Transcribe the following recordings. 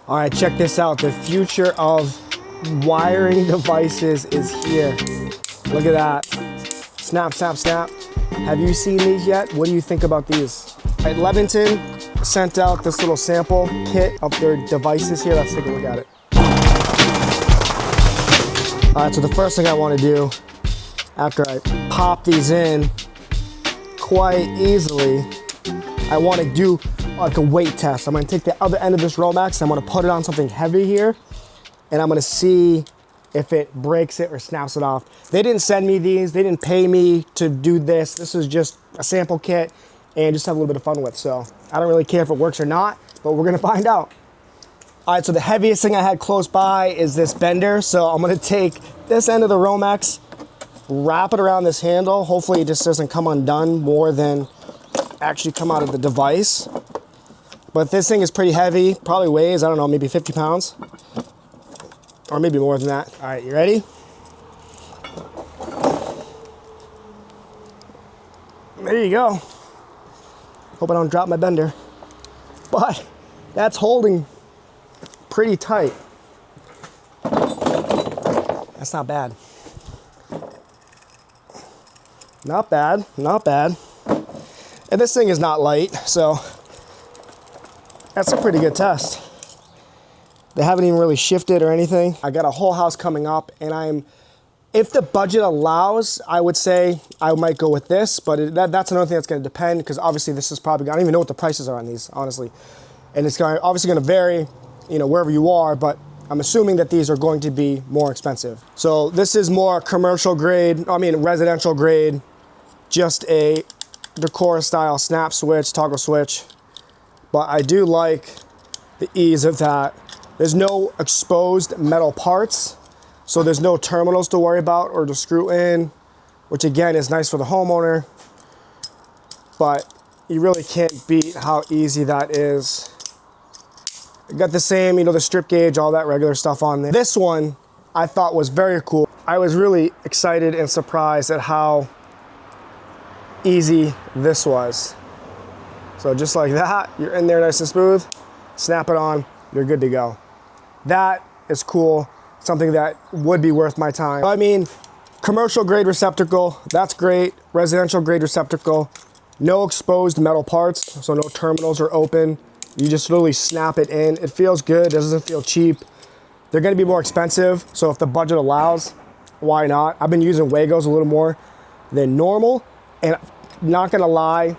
All right, check this out. The future of wiring devices is here. Look at that. Snap, snap, snap. Have you seen these yet? What do you think about these? All right, Leventon sent out this little sample kit of their devices here. Let's take a look at it. All right, so the first thing I want to do after I pop these in quite easily, I want to do like a weight test. I'm going to take the other end of this Romex, I'm going to put it on something heavy here, and I'm going to see if it breaks it or snaps it off. They didn't send me these. They didn't pay me to do this. This is just a sample kit and just have a little bit of fun with. So I don't really care if it works or not, but we're going to find out. All right, so the heaviest thing I had close by is this bender. So I'm going to take this end of the Romex, wrap it around this handle. Hopefully it just doesn't come undone more than actually come out of the device. But this thing is pretty heavy, probably weighs, I don't know, maybe 50 pounds. Or maybe more than that. All right, you ready? There you go. Hope I don't drop my bender. But that's holding pretty tight. That's not bad. Not bad, not bad. And this thing is not light, so that's a pretty good test. They haven't even really shifted or anything. I got a whole house coming up, and if the budget allows, I would say I might go with this, but that's another thing that's gonna depend, because obviously this is probably, I don't even know what the prices are on these, honestly. And it's obviously gonna vary, you know, wherever you are, but I'm assuming that these are going to be more expensive. So this is more commercial grade, residential grade, just a decor style snap switch, toggle switch. But I do like the ease of that. There's no exposed metal parts, so there's no terminals to worry about or to screw in, which again is nice for the homeowner, but you really can't beat how easy that is. Got the same, the strip gauge, all that regular stuff on there. This one I thought was very cool. I was really excited and surprised at how easy this was. So just like that, you're in there nice and smooth, snap it on, you're good to go. That is cool, something that would be worth my time. Commercial grade receptacle, that's great. Residential grade receptacle, no exposed metal parts, so no terminals are open. You just literally snap it in. It feels good, it doesn't feel cheap. They're gonna be more expensive, so if the budget allows, why not? I've been using Wagos a little more than normal, and not gonna lie,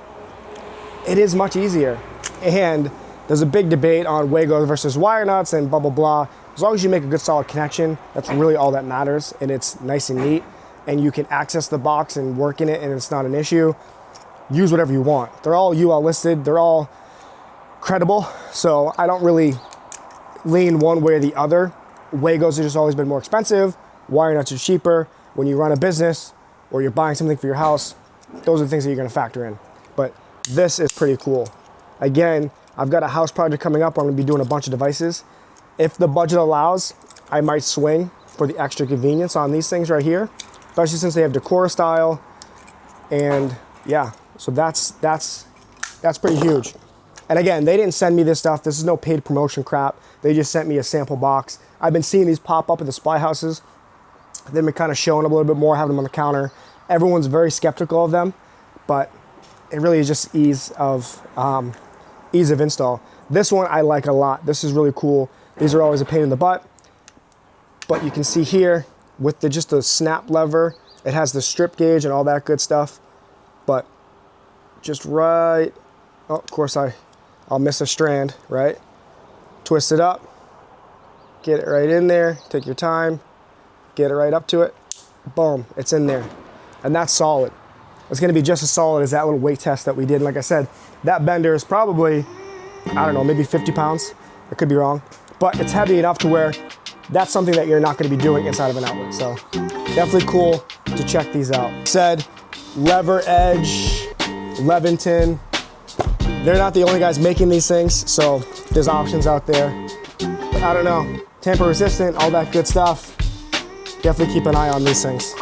it is much easier. And there's a big debate on Wago versus wire nuts and blah, blah, blah. As long as you make a good solid connection, that's really all that matters, and it's nice and neat, and you can access the box and work in it, and it's not an issue. Use whatever you want. They're all UL listed, they're all credible, so I don't really lean one way or the other. Wagos have just always been more expensive, wire nuts are cheaper. When you run a business or you're buying something for your house, those are the things that you're gonna factor in. But this is pretty cool. Again, I've got a house project coming up where I'm gonna be doing a bunch of devices. If the budget allows, I might swing for the extra convenience on these things right here, especially since they have decor style. And yeah, so that's pretty huge. And again, they didn't send me this stuff. This is no paid promotion crap. They just sent me a sample box. I've been seeing these pop up at the supply houses. They've been kind of showing up a little bit more, having them on the counter. Everyone's very skeptical of them, but it really is just ease of install. This one I like a lot. This is really cool. These are always a pain in the butt, but you can see here with just the snap lever, it has the strip gauge and all that good stuff, but just right, oh, of course I'll miss a strand, right? Twist it up, get it right in there, take your time, get it right up to it, boom, it's in there. And that's solid. It's gonna be just as solid as that little weight test that we did. And like I said, that bender is probably, I don't know, maybe 50 pounds. I could be wrong, but it's heavy enough to where that's something that you're not gonna be doing inside of an outlet. So definitely cool to check these out. Said Lever Edge, Leventon. They're not the only guys making these things, so there's options out there. But I don't know, tamper resistant, all that good stuff. Definitely keep an eye on these things.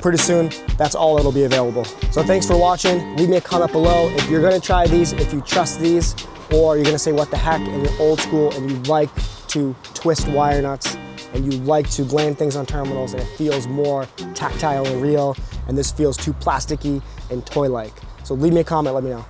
Pretty soon, that's all that'll be available. So thanks for watching. Leave me a comment below if you're gonna try these, if you trust these, or you're gonna say what the heck and you're old school and you like to twist wire nuts and you like to land things on terminals and it feels more tactile and real, and this feels too plasticky and toy-like. So leave me a comment, let me know.